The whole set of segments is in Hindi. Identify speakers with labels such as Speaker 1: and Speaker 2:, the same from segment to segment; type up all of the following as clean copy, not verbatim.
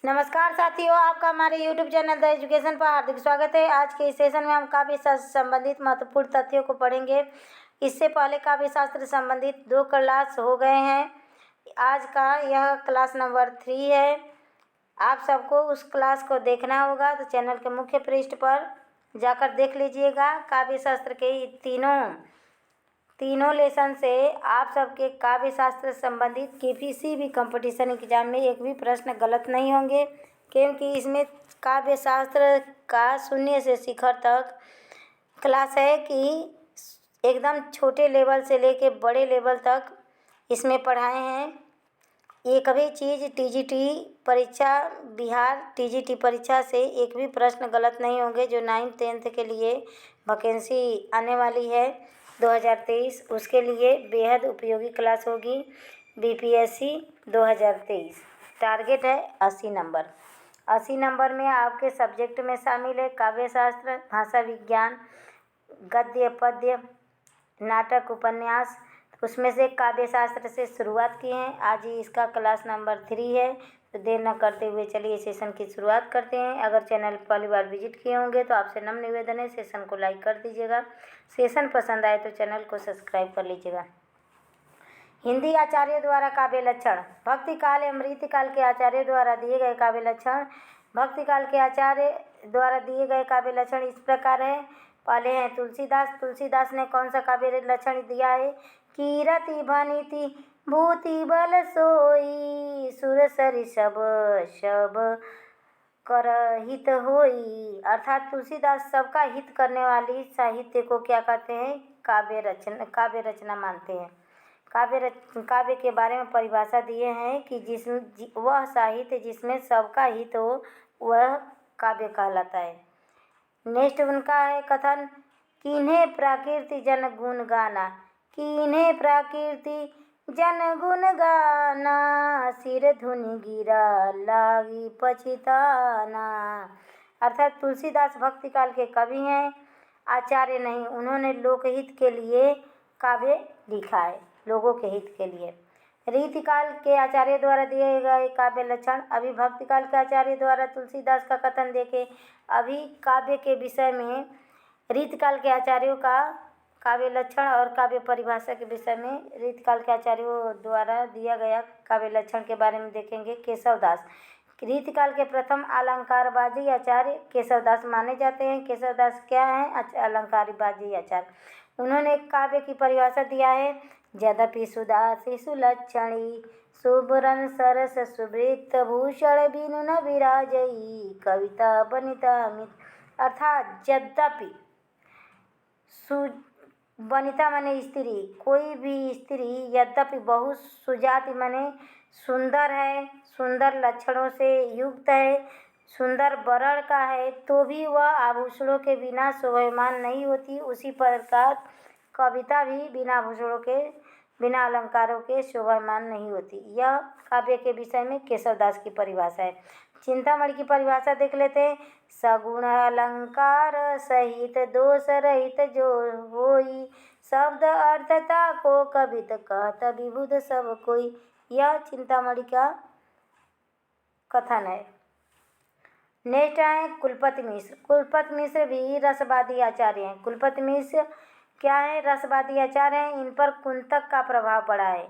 Speaker 1: नमस्कार साथियों, आपका हमारे YouTube चैनल द एजुकेशन पर हार्दिक स्वागत है। आज के इस सेशन में हम काव्य शास्त्र से संबंधित महत्वपूर्ण तथ्यों को पढ़ेंगे। इससे पहले काव्य शास्त्र से संबंधित 2 क्लास हो गए हैं। आज का यह क्लास नंबर 3 है। आप सबको उस क्लास को देखना होगा तो चैनल के मुख्य पृष्ठ पर जाकर देख लीजिएगा। काव्य शास्त्र के तीनों लेसन से आप सबके काव्य शास्त्र से संबंधित किसी भी कंपटीशन एग्जाम में एक भी प्रश्न गलत नहीं होंगे, क्योंकि इसमें काव्य शास्त्र का शून्य से शिखर तक क्लास है कि एकदम छोटे लेवल से लेके बड़े लेवल तक इसमें पढ़ाए हैं। एक भी चीज़ टीजीटी परीक्षा, बिहार टीजीटी परीक्षा से एक भी प्रश्न गलत नहीं होंगे। जो 9th 10th के लिए वैकेंसी आने वाली है 2023, उसके लिए बेहद उपयोगी क्लास होगी। बीपीएससी 2023 टारगेट है 80 नंबर। 80 नंबर में आपके सब्जेक्ट में शामिल है काव्य शास्त्र, भाषा विज्ञान, गद्य पद्य, नाटक, उपन्यास। उसमें से काव्य शास्त्र से शुरुआत की हैं। आज ही इसका क्लास नंबर 3 है। तो देर न करते हुए चलिए सेशन की शुरुआत करते हैं। अगर चैनल पहली बार विजिट किए होंगे तो आपसे नम्र निवेदन है, सेशन को लाइक कर दीजिएगा। सेशन पसंद आए तो चैनल को सब्सक्राइब कर लीजिएगा। हिंदी आचार्य द्वारा काव्य लक्षण। भक्ति काल एवं रीति काल के आचार्य द्वारा दिए गए काव्य लक्षण। भक्ति काल के आचार्य द्वारा दिए गए काव्य लक्षण इस प्रकार है। पहले हैं तुलसीदास। तुलसीदास ने कौन सा काव्य लक्षण दिया है? कीरति भनिति भूति बल सोई, सुर सरि सब कर हित होई। अर्थात तुलसीदास सबका हित करने वाली साहित्य को क्या कहते हैं? काव्य रचना मानते हैं। काव्य के बारे में परिभाषा दिए हैं कि वह साहित्य जिसमें सबका हित हो वह काव्य कहलाता है। नेक्स्ट उनका है कथन, किन्हें प्रकृति जन गुण गाना। किन्हें प्रकृति जन गुण गाना, सिर धुनि गिरा लागी पछिताना। अर्थात तुलसीदास भक्ति काल के कवि हैं, आचार्य नहीं। उन्होंने लोकहित के लिए काव्य लिखा है, लोगों के हित के लिए। रीतिकाल के आचार्य द्वारा दिए गए काव्य लक्षण। अभी भक्ति काल के आचार्य द्वारा तुलसीदास का कथन देखें। अभी काव्य के विषय में रीतिकाल के आचार्यों का काव्य लक्षण और काव्य परिभाषा के विषय में रीतिकाल के आचार्यों द्वारा दिया गया काव्य लक्षण के बारे में देखेंगे। केशवदास रीतिकाल के प्रथम अलंकारबाजी आचार्य केशवदास माने जाते हैं। केशवदास क्या हैं? अलंकारबाजी आचार्य। उन्होंने काव्य की परिभाषा दिया है, यद्यपि सुदासी सुलक्षणी, सुबरन सरस सुवृत्त, भूषण बिनु न विराजई, कविता बनिता मित। अर्थात यद्यपि वनिता माने स्त्री, कोई भी स्त्री यद्यपि बहुत सुजाति माने सुंदर है, सुंदर लक्षणों से युक्त है, सुंदर वर्ण का है, तो भी वह आभूषणों के बिना शोभायमान नहीं होती। उसी प्रकार कविता भी बिना आभूषणों के, बिना अलंकारों के शोभायमान नहीं होती। यह काव्य के विषय में केशवदास की परिभाषा है। चिंतामणि की परिभाषा देख लेते हैं। सगुण अलंकार सहित दोष रहित जो होई, शब्द अर्थता को कवित कहत विबुध सब कोई। यह चिंतामणि का कथन है। नेक्स्ट है कुलपति मिश्र। कुलपति मिश्र भी रसवादी आचार्य हैं। कुलपति मिश्र क्या है? रसवादी आचार्य हैं। इन पर कुंतक का प्रभाव पड़ा है।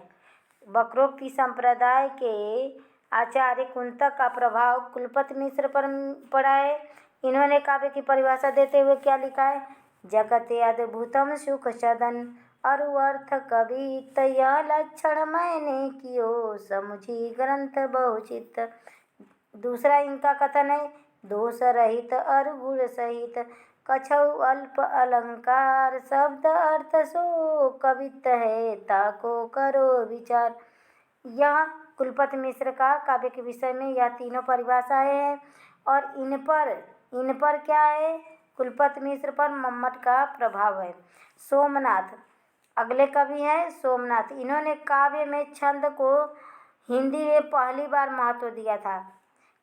Speaker 1: वक्रोक्ति संप्रदाय के आचार्य कुंतक का प्रभाव कुलपति मिश्र पर पड़ा है। इन्होंने काव्य की परिभाषा देते हुए क्या लिखा है? जगत अद्भुतम सुख सदन, अरु अर्थ कवित, यह लक्षण मैंने कियो, समुझी ग्रंथ बहुचित। दूसरा इनका कथन है, दोष रहित अरु गुण सहित, कछौ अल्प अलंकार, शब्द अर्थ सो कवित है, ताको करो विचार। यह कुलपति मिश्र का काव्य के विषय में यह तीनों परिभाषाएं हैं। और इन पर क्या है? कुलपति मिश्र पर मम्मट का प्रभाव है। सोमनाथ अगले कवि हैं। सोमनाथ, इन्होंने काव्य में छंद को हिंदी में पहली बार महत्व दिया था।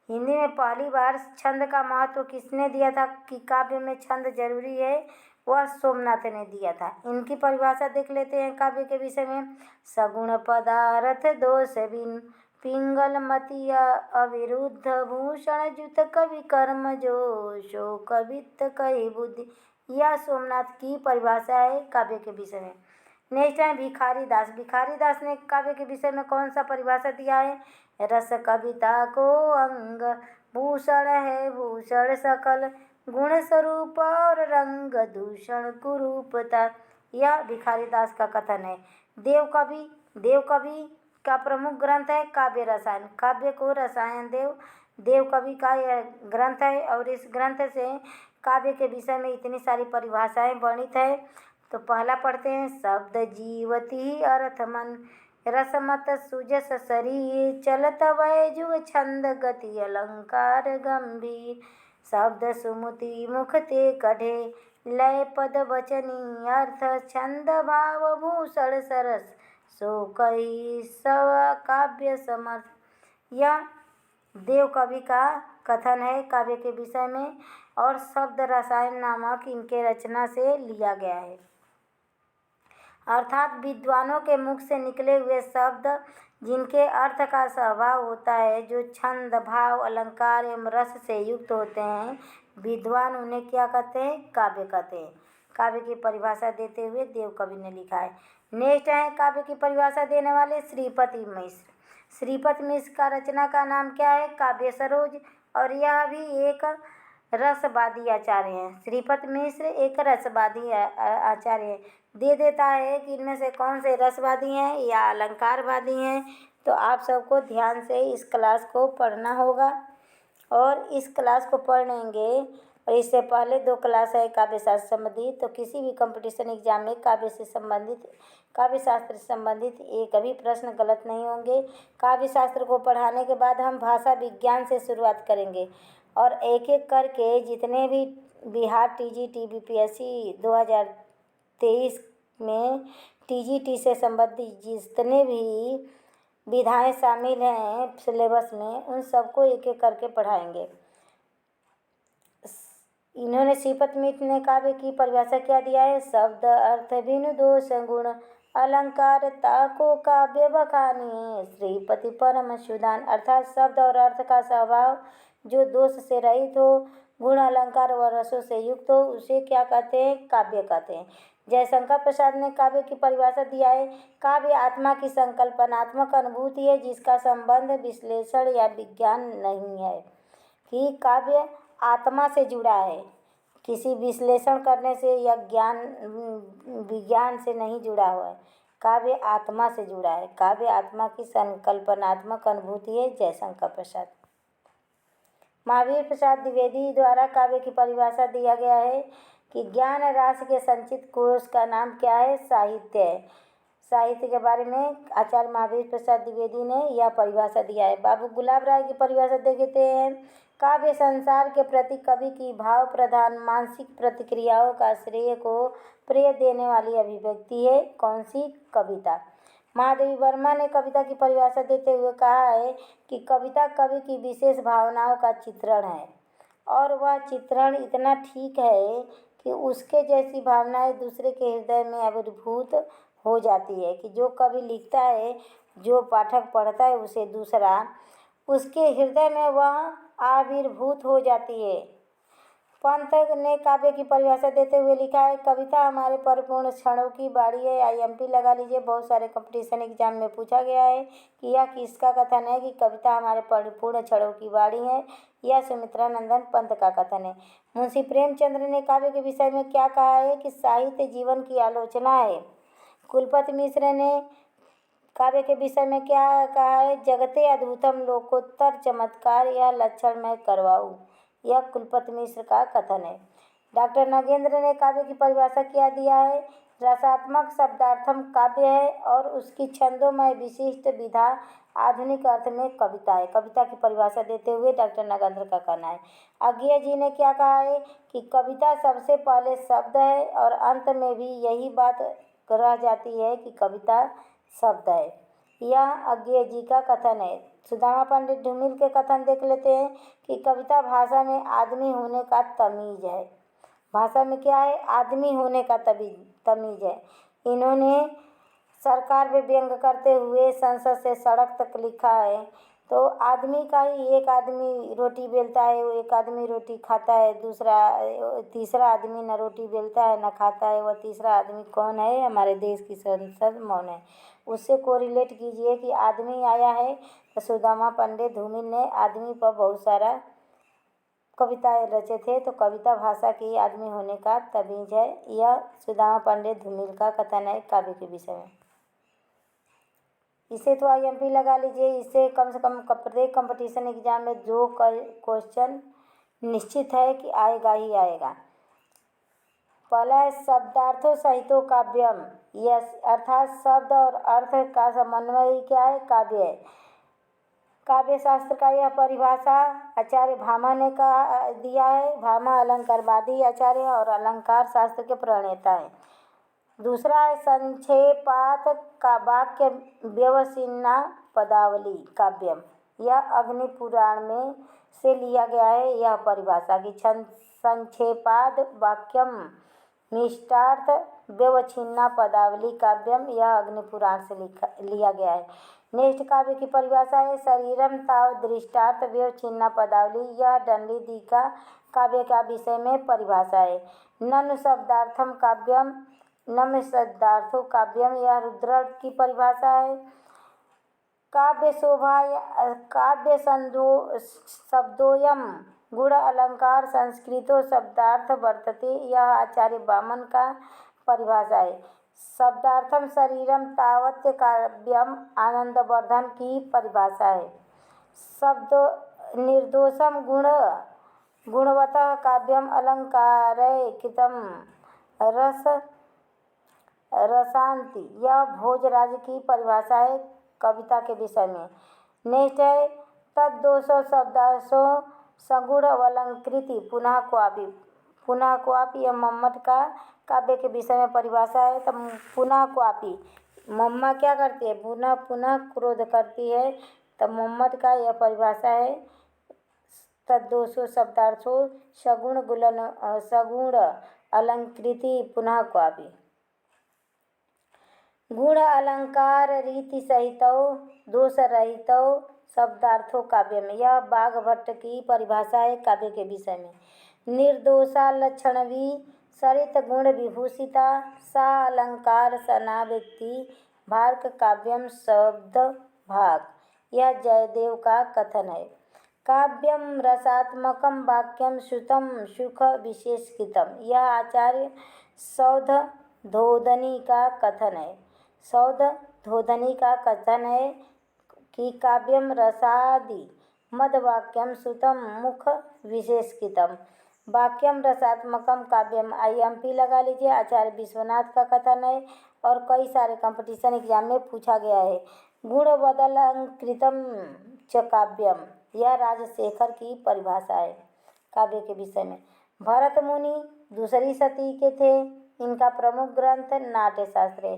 Speaker 1: हिंदी में पहली बार छंद का महत्व किसने दिया था कि काव्य में छंद जरूरी है? वह सोमनाथ ने दिया था। इनकी परिभाषा देख लेते हैं काव्य के विषय में। सगुण पदार्थ दोष बिन, पिंगलमति अविरुद्ध भूषण जुत कवि कर्म जो शो कवित कही बुद्धि। यह सोमनाथ की परिभाषा है काव्य के विषय में। नेक्स्ट है भिखारी दास। भिखारी दास ने काव्य के विषय में कौन सा परिभाषा दिया है? रस कविता को अंग भूषण है भूषण सकल गुण स्वरूप और रंग दूषण कुरूपता। यह भिखारी दास का कथन है। देव कवि का प्रमुख ग्रंथ है काव्य रसायन। काव्य को रसायन देव कवि का यह ग्रंथ है और इस ग्रंथ से काव्य के विषय में इतनी सारी परिभाषाएं वर्णित है। तो पहला पढ़ते हैं, शब्द जीवती अर्थ मन रसमत सुजस शरीर चलत वैजुग छंद गति अलंकार गंभीर। शब्द सुमति मुख ते कढ़े लय पद वचनी अर्थ छंद भाव भूषण सरस सो कही सव काव्य समर्थ। यह देव कवि का कथन है काव्य के विषय में और शब्द रसायन नामक इनके रचना से लिया गया है। अर्थात विद्वानों के मुख से निकले हुए शब्द जिनके अर्थ का स्वभाव होता है, जो छंद भाव अलंकार एवं रस से युक्त होते हैं, विद्वान उन्हें क्या कहते हैं? काव्य कहते हैं। काव्य की परिभाषा देते हुए देव कवि ने लिखा है। नेक्स्ट है काव्य की परिभाषा देने वाले श्रीपति मिश्र। श्रीपति मिश्र का रचना का नाम क्या है? काव्य सरोज। और यह भी एक रसवादी आचार्य हैं। श्रीपति मिश्र एक रसवादी आचार्य है। दे देता है कि इनमें से कौन से रसवादी हैं या अलंकारवादी हैं। तो आप सबको ध्यान से इस क्लास को पढ़ना होगा और इस क्लास को पढ़ लेंगे। और इससे पहले 2 क्लास है काव्य शास्त्र संबंधित। तो किसी भी कंपटीशन एग्जाम में काव्य शास्त्र से संबंधित एक भी प्रश्न गलत नहीं होंगे। काव्य शास्त्र को पढ़ाने के बाद हम भाषा विज्ञान से शुरुआत करेंगे और एक एक करके जितने भी बिहार टीजीटी बीपीएससी 2023 में टीजीटी से संबंधित जितने भी विधाएं शामिल हैं सिलेबस में, उन सबको एक एक करके पढ़ाएंगे। इन्होंने श्रीपति मिश्र ने काव्य की परिभाषा क्या दिया है? शब्द अर्थ बिनु दोष गुण अलंकार ताको काव्य बखानी श्रीपति परम सुदान। अर्थात शब्द और अर्थ का स्वभाव जो दोष से रहित हो, गुण अलंकार व रसों से युक्त हो, उसे क्या कहते हैं? काव्य कहते हैं। जयशंकर प्रसाद ने काव्य की परिभाषा दिया है। काव्य आत्मा की संकल्पनात्मक अनुभूति है जिसका संबंध विश्लेषण या विज्ञान नहीं है। कि काव्य आत्मा से जुड़ा है, किसी विश्लेषण करने से या विज्ञान से नहीं जुड़ा हुआ है। काव्य आत्मा से जुड़ा है। काव्य आत्मा की संकल्पनात्मक अनुभूति है। जयशंकर प्रसाद। महावीर प्रसाद द्विवेदी द्वारा काव्य की परिभाषा दिया गया है कि ज्ञान राशि के संचित कोश का नाम क्या है? साहित्य है। साहित्य के बारे में आचार्य महावीर प्रसाद द्विवेदी ने यह परिभाषा दिया है। बाबू गुलाब राय की परिभाषा देखते हैं। काव्य संसार के प्रति कवि की भाव प्रधान मानसिक प्रतिक्रियाओं का श्रेय को प्रेय देने वाली अभिव्यक्ति है। कौन सी? कविता। महादेवी वर्मा ने कविता की परिभाषा देते हुए कहा है कि कविता कवि की विशेष भावनाओं का चित्रण है और वह चित्रण इतना ठीक है कि उसके जैसी भावनाएं दूसरे के हृदय में आविर्भूत हो जाती है। कि जो कवि लिखता है, जो पाठक पढ़ता है, उसे दूसरा उसके हृदय में वह आविर्भूत हो जाती है। पंत ने काव्य की परिभाषा देते हुए लिखा है, कविता हमारे परिपूर्ण क्षणों की बाड़ी है। आईएमपी लगा लीजिए, बहुत सारे कंपटीशन एग्जाम में पूछा गया है कि यह किसका कथन है कि कविता हमारे परिपूर्ण क्षणों की बाड़ी है। यह सुमित्रा नंदन पंत का कथन है। मुंशी प्रेमचंद्र ने काव्य के विषय में क्या कहा है कि साहित्य जीवन की आलोचना है। कुलपति मिश्र ने काव्य के विषय में क्या कहा है? जगते अद्भुतम लोकोत्तर चमत्कार यह लक्षण मैं करवाऊँ। यह कुलपति मिश्र का कथन है। डॉक्टर नगेंद्र ने काव्य की परिभाषा क्या दिया है? रसात्मक शब्दार्थम काव्य है और उसकी छंदोमय विशिष्ट विधा आधुनिक अर्थ में कविता है। कविता की परिभाषा देते हुए डॉक्टर नगेंद्र का कहना है। अज्ञेय जी ने क्या कहा है कि कविता सबसे पहले शब्द है और अंत में भी यही बात रह जाती है कि कविता शब्द है। यह अज्ञेय जी का कथन है। सुदामा पंडित धूमिल के कथन देख लेते हैं कि कविता भाषा में आदमी होने का तमीज है। भाषा में क्या है? आदमी होने का तमीज है। इन्होंने सरकार पे व्यंग करते हुए संसद से सड़क तक लिखा है। तो आदमी का ही, एक आदमी रोटी बेलता है, वो एक आदमी रोटी खाता है, तीसरा आदमी न रोटी बेलता है न खाता है, वह तीसरा आदमी कौन है? हमारे देश की संसद मौन है। उससे कोरिलेट कीजिए कि आदमी आया है, तो सुदामा पंडित धूमिल ने आदमी पर बहुत सारा कविताएं रचे थे। तो कविता भाषा की आदमी होने का तमीज है। यह सुदामा पंडित धूमिल का कथन है काव्य के विषय में। इसे तो IMP लगा लीजिए। इससे कम से कम प्रत्येक कंपटीशन एग्जाम में 2 क्वेश्चन निश्चित है कि आएगा ही आएगा। पहला है शब्दार्थों सहितो काव्यम। यस, अर्थात शब्द और अर्थ का समन्वय ही क्या है? काव्य है। काव्य शास्त्र का यह परिभाषा आचार्य भामा ने दिया है। भामा अलंकारवादी आचार्य और अलंकार शास्त्र के प्रणेता है। दूसरा है संक्षेपात का वाक्य व्यवसिन्ना पदावली काव्यम। यह अग्नि पुराण में से लिया गया है। यह परिभाषा की संक्षेपाद वाक्यम निष्ठार्थ व्यवच्छिन्ना पदावली काव्यम, यह अग्नि पुराण से लिया गया है। नेक्स्ट काव्य की परिभाषा है शरीरम ताव दृष्टार्थ व्यवच्छिन्ना पदावली। यह दंडी दी का काव्य का विषय में परिभाषा है। ननु शब्दार्थम काव्यम नम शब्दार्थो काव्यम, यह रुद्र की परिभाषा है। काव्य शोभा काव्य शब्दोयम गुण अलंकार संस्कृतो शब्दार्थ वर्तते, यह आचार्य वामन का परिभाषा है। शब्दार्थम शरीरम तावत्य काव्यम आनंदवर्धन की परिभाषा है। शब्द निर्दोषम गुणवतः काव्यम अलंकारय कृतम रसांति, यह भोजराज की परिभाषा है कविता के विषय में। नेक्स्ट है तद्दोषो शब्दाशो सगुण अलंकृति पुनः क्वापि, यह मम्मट का काव्य के विषय में परिभाषा है। तो पुनः क्वापि, मम्मा क्या करती है? पुनः पुनः क्रोध करती है। तो मम्मट का यह परिभाषा है तद्दोषो शब्दार्थो सगुण अलंकृति पुनः क्वापि। गुण अलंकार रीति सहितौ दोष रहितौ शब्दार्थो काव्य में, यह बाघभट्ट की परिभाषा है काव्य के विषय में। निर्दोषा लक्षणवी सरित गुण विभूषिता सा अलंकार सना व्यक्ति भार्क काव्यम शब्द भाग, यह जयदेव का कथन है। काव्यम रसात्मकम वाक्यम श्रुतम सुख विशेषकृतम, यह आचार्य सौधधोधनी का कथन है। सौधधोधनी का कथन है कि काव्यम रसादि मदवाक्यम श्रुतम मुख विशेषकृतम, वाक्यम रसात्मकम काव्यम। IMP लगा लीजिए। आचार्य विश्वनाथ का कथन है और कई सारे कंपटीशन एग्जाम में पूछा गया है। गुणवदलंकृतम च काव्यम, यह राजशेखर की परिभाषा है काव्य के विषय में। भरत मुनि दूसरी शती के थे। इनका प्रमुख ग्रंथ नाट्यशास्त्र है।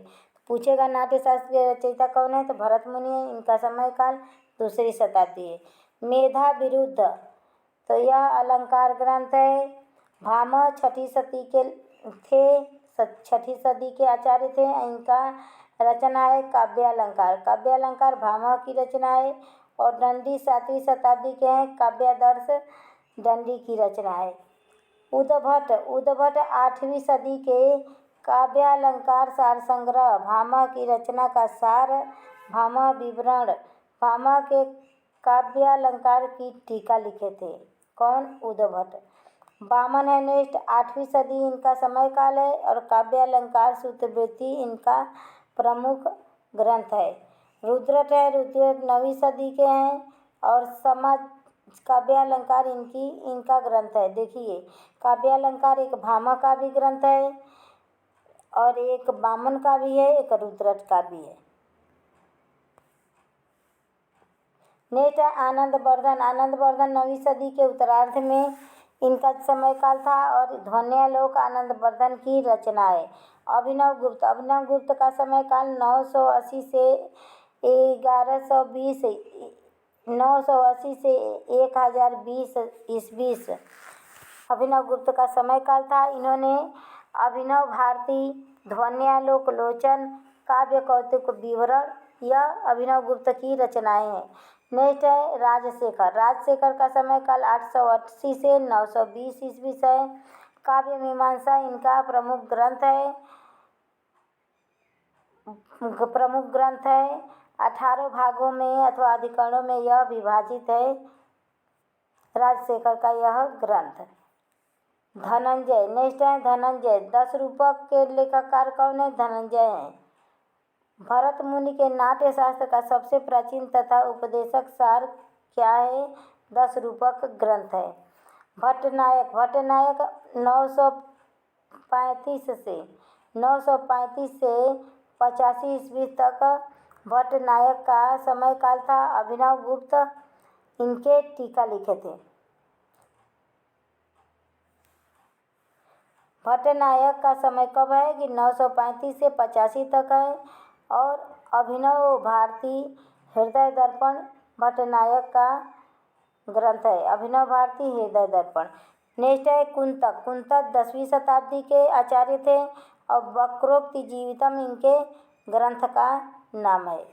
Speaker 1: पूछेगा नाट्यशास्त्र के रचयिता कौन है? तो भरत मुनि है। इनका समय काल दूसरी शताब्दी है। मेधा विरुद्ध, तो यह अलंकार ग्रंथ है। भामा छठी सदी के आचार्य थे। इनका रचना है काव्य अलंकार। काव्य अलंकार भामा की रचना है। और दंडी 7वीं शताब्दी के हैं। काव्यादर्श दंडी की रचना है। उद्भट 8वीं सदी के काव्यालंकार सार संग्रह भामा की रचना का सार भामा विवरण, भामा के काव्यालंकार की टीका लिखे थे। कौन? उद्भट। वामन है नेक्स्ट 8वीं सदी इनका समय काल है। और काव्यालंकार सूत्रवृत्ति इनका प्रमुख ग्रंथ है। रुद्रट है। रुद्रट 9वीं सदी के हैं। और समाज काव्यालंकार इनका ग्रंथ है। देखिए काव्यालंकार एक भामा का भी ग्रंथ है और एक वामन का भी है, एक रुद्रट का भी है। नेक्स्ट है आनंदवर्धन। आनंदवर्धन 9वीं सदी के उत्तरार्ध में इनका समय काल था। और ध्वन्यालोक आनंदवर्धन की रचना है। अभिनव गुप्त का समय काल 980 से 1120 980 से 1020 ईस्वी अभिनव गुप्त का समय काल था। इन्होंने अभिनव भारती, ध्वन्यालोक लोचन, काव्य कौतुक विवरण यह अभिनव गुप्त की रचनाएं हैं। नेक्स्ट है राजशेखर। राजशेखर का समय काल 880 से 920 ईस्वी से है। काव्य मीमांसा इनका प्रमुख ग्रंथ है। 18 भागों में अथवा अधिकरणों में यह विभाजित है। राजशेखर का यह ग्रंथ। धनंजय। नेक्स्ट है धनंजय। 10 रूपक के लेखककार कौन है? धनंजय हैं। भरत मुनि के नाट्य शास्त्र का सबसे प्राचीन तथा उपदेशक सार क्या है? 10 रूपक ग्रंथ है। भट्टनायक। भट्टनायक 935 से 85 ईस्वी तक भट्टनायक का समय काल था। अभिनव गुप्त इनके टीका लिखे थे। भट्टनायक का समय कब है कि 935 से 85 तक है। और अभिनव भारती हृदय दर्पण भट्टनायक का ग्रंथ है। अभिनव भारती हृदय दर्पण। नेक्स्ट है कुंतक। कुंतक 10वीं शताब्दी के आचार्य थे और वक्रोक्ति जीवितम इनके ग्रंथ का नाम है।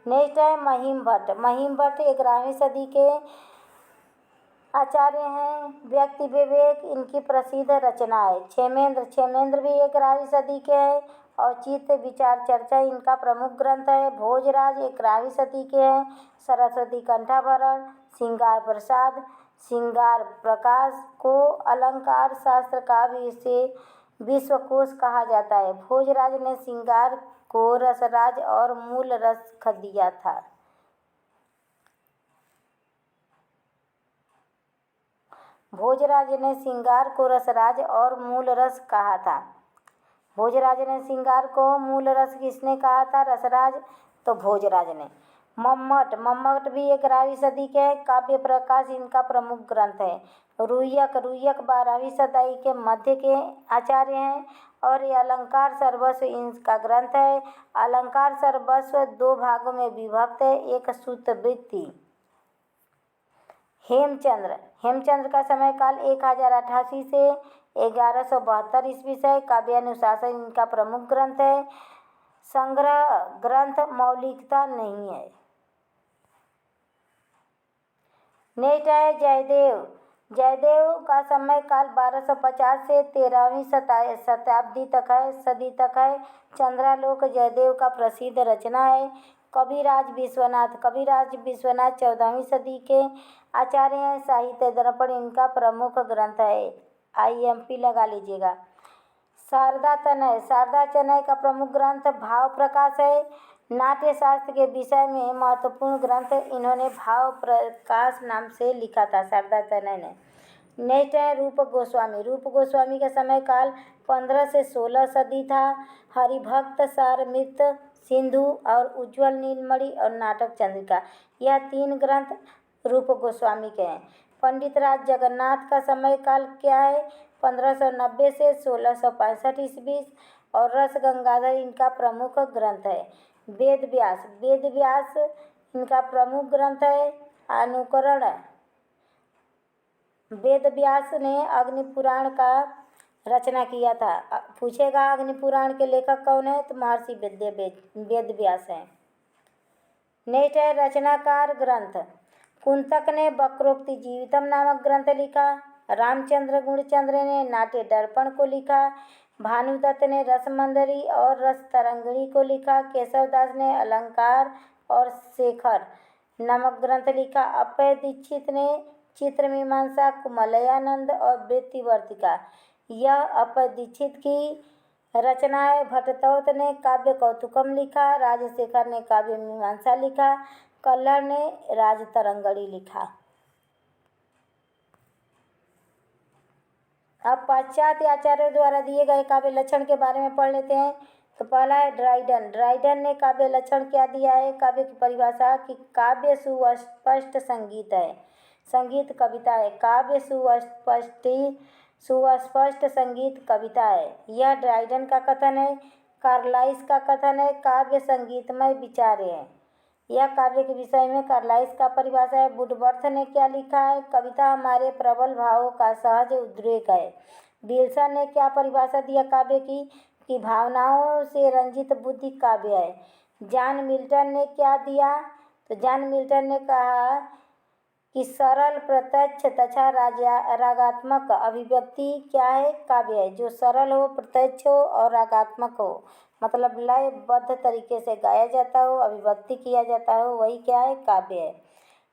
Speaker 1: नेक्स्ट है महिम भट्ट। महिम भट्ट 11वीं सदी के आचार्य हैं। व्यक्ति विवेक इनकी प्रसिद्ध रचना है। क्षेमेंद्र। क्षेमेंद्र भी 11वीं सदी के हैं और चित्त विचार चर्चा इनका प्रमुख ग्रंथ है। भोजराज 11वीं सदी के हैं। सरस्वती कंठाभरण। श्रृंगार प्रसाद। श्रृंगार प्रकाश को अलंकार शास्त्र का विश्वकोश कहा जाता है। भोजराज ने श्रृंगार को रसराज और मूल रस दिया था। भोजराज ने श्रृंगार को रसराज और मूल रस कहा था। भोजराज ने श्रृंगार को मूल रस किसने कहा था? रसराज। तो भोजराज ने। मम्मट। मम्मट भी 11वीं सदी के हैं। काव्य प्रकाश इनका प्रमुख ग्रंथ है। रुय्यक। रुय्यक 12वीं शताब्दी के मध्य के आचार्य हैं और ये अलंकार सर्वस्व इनका ग्रंथ है। अलंकार सर्वस्व 2 भागों में विभक्त है। एक सूत्रवृत्ति। हेमचंद्र। हेमचंद्र का समय काल 1088 से 1172 ईस्वी से। काव्यानुशासन इनका प्रमुख ग्रंथ है। संग्रह ग्रंथ मौलिकता नहीं है। नेक्स्ट है जयदेव। जयदेव का समय काल 1250 से 13वीं शताब्दी तक है सदी तक है। चंद्रालोक जयदेव का प्रसिद्ध रचना है। कविराज विश्वनाथ। कविराज विश्वनाथ 14वीं सदी के आचार्य हैं। साहित्य दर्पण इनका प्रमुख ग्रंथ है। IMP लगा लीजिएगा। शारदा तनय। शारदा तनय का प्रमुख ग्रंथ भाव प्रकाश है। नाट्य शास्त्र के विषय में महत्वपूर्ण ग्रंथ इन्होंने भाव प्रकाश नाम से लिखा था शारदा तनय ने। नेक्स्ट है रूप गोस्वामी। रूप गोस्वामी का समय काल 15 से 16 सदी था। हरिभक्त सारमृत सिंधु और उज्ज्वल नीलमणि और नाटक चंद्रिका यह 3 ग्रंथ रूप गोस्वामी के हैं। पंडित राज जगन्नाथ का समय काल क्या है? 1590 से 1665 ईस्वी और रस गंगाधर इनका प्रमुख ग्रंथ है। वेद व्यास। वेद व्यास इनका प्रमुख ग्रंथ है। अनुकरण। वेद व्यास ने अग्नि पुराण का रचना किया था। पूछेगा अग्नि पुराण के लेखक कौन है? तो महर्षि वेद व्यास हैं। नेक्स्ट है रचनाकार ग्रंथ। कुंतक ने वक्रोक्ति जीवितम नामक ग्रंथ लिखा। रामचंद्र गुणचंद्र ने नाट्य दर्पण को लिखा। भानुदत्त ने रसमंजरी और रस तरंगिणी को लिखा। केशवदास ने अलंकार और शेखर नामक ग्रंथ लिखा। अभय दीक्षित ने चित्र मीमांसा, कुमलयानंद और वृत्तिवर्तिका यह अभय दीक्षित की रचना है। भट्टतौत ने काव्य कौतुकम लिखा। राजशेखर ने काव्य मीमांसा लिखा। कल्हड़ ने राजतरंगिणी लिखा। अब पाश्चात्य आचार्यों द्वारा दिए गए काव्य लक्षण के बारे में पढ़ लेते हैं। तो पहला है ड्राइडन। ड्राइडन ने काव्य लक्षण क्या दिया है? काव्य की परिभाषा कि काव्य सुस्पष्ट संगीत है। संगीत कविता है। काव्य सुस्पष्ट संगीत कविता है। यह ड्राइडन का कथन है। कार्लाइस का कथन है काव्य संगीतमय विचार है। यह काव्य के विषय में कार्लाइस का परिभाषा है। वुडवर्थ ने क्या लिखा है? कविता हमारे प्रबल भावों का सहज उद्रेक है। विल्सन ने क्या परिभाषा दिया काव्य की? की भावनाओं से रंजित बुद्धि काव्य है। जॉन मिल्टन ने क्या दिया? तो जॉन मिल्टन ने कहा कि सरल, प्रत्यक्ष तथा रागात्मक अभिव्यक्ति क्या है? काव्य है। जो सरल हो, प्रत्यक्ष हो और रागात्मक हो, मतलब लयबद्ध तरीके से गाया जाता हो, अभिव्यक्ति किया जाता हो, वही क्या है? काव्य है।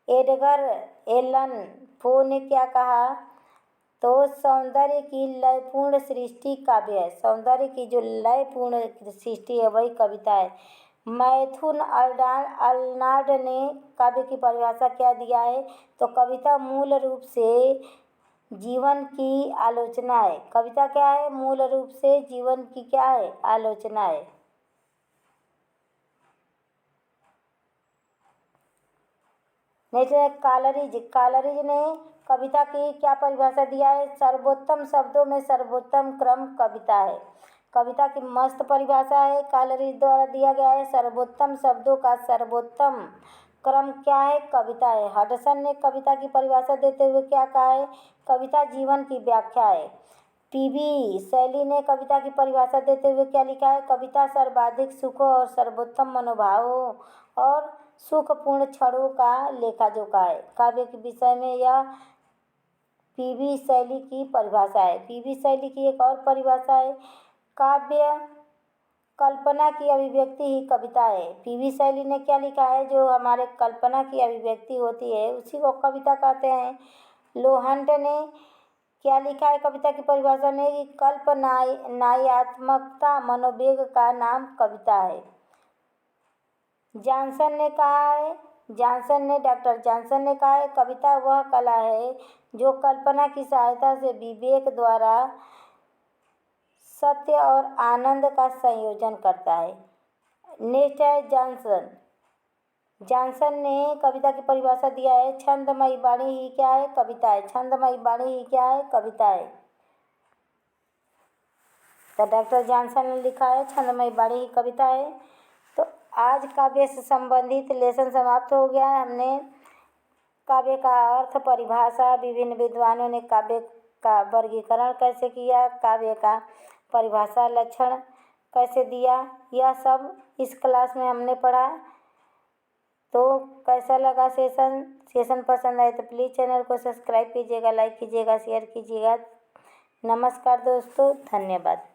Speaker 1: एडगर एलन पो ने क्या कहा? तो सौंदर्य की लयपूर्ण सृष्टि काव्य है। सौंदर्य की जो लयपूर्ण सृष्टि है वही कविता है। मैथ्यू अर्नाल्ड ने काव्य की परिभाषा क्या दिया है? तो कविता मूल रूप से जीवन की आलोचना है। कविता क्या है? मूल रूप से जीवन की क्या है? आलोचना है। नेक्स्ट है कालरीज। कालरीज ने कविता की क्या परिभाषा दिया है? सर्वोत्तम शब्दों में सर्वोत्तम क्रम कविता है। कविता की मस्त परिभाषा है, कालरीज द्वारा दिया गया है। सर्वोत्तम शब्दों का सर्वोत्तम क्रम क्या है? कविता है। हडसन ने कविता की परिभाषा देते हुए क्या कहा है? कविता जीवन की व्याख्या है। पीबी शैली ने कविता की परिभाषा देते हुए क्या लिखा है? कविता सर्वाधिक सुखों और सर्वोत्तम मनोभावों और सुखपूर्ण क्षणों का लेखा-जोखा है। काव्य के विषय में यह पीबी शैली की परिभाषा है। पीबी शैली की एक और परिभाषा है, काव्य कल्पना की अभिव्यक्ति ही कविता है। पीबी शैली ने क्या लिखा है? जो हमारे कल्पना की अभिव्यक्ति होती है उसी को कविता कहते हैं। लोहंट ने क्या लिखा है कविता की परिभाषा में? कि कल्पनात्मकता मनोवेग का नाम कविता है। जॉनसन ने कहा है, डॉक्टर जॉनसन ने कहा है, कविता वह कला है जो कल्पना की सहायता से विवेक द्वारा सत्य और आनंद का संयोजन करता है। नेक्स्ट है जॉनसन ने कविता की परिभाषा दिया है, छंदमयी वाणी ही क्या है? कविता है। छंदमयी वाणी ही क्या है? कविता है। तो डॉक्टर जॉनसन ने लिखा है छंदमयी वाणी ही कविता है। तो आज काव्य से संबंधित लेसन समाप्त हो गया। हमने काव्य का अर्थ, परिभाषा, विभिन्न विद्वानों ने काव्य का वर्गीकरण कैसे किया, काव्य का परिभाषा लक्षण कैसे दिया, यह सब इस क्लास में हमने पढ़ा। तो कैसा लगा सेशन पसंद आए तो प्लीज़ चैनल को सब्सक्राइब कीजिएगा, लाइक कीजिएगा, शेयर कीजिएगा। नमस्कार दोस्तों, धन्यवाद।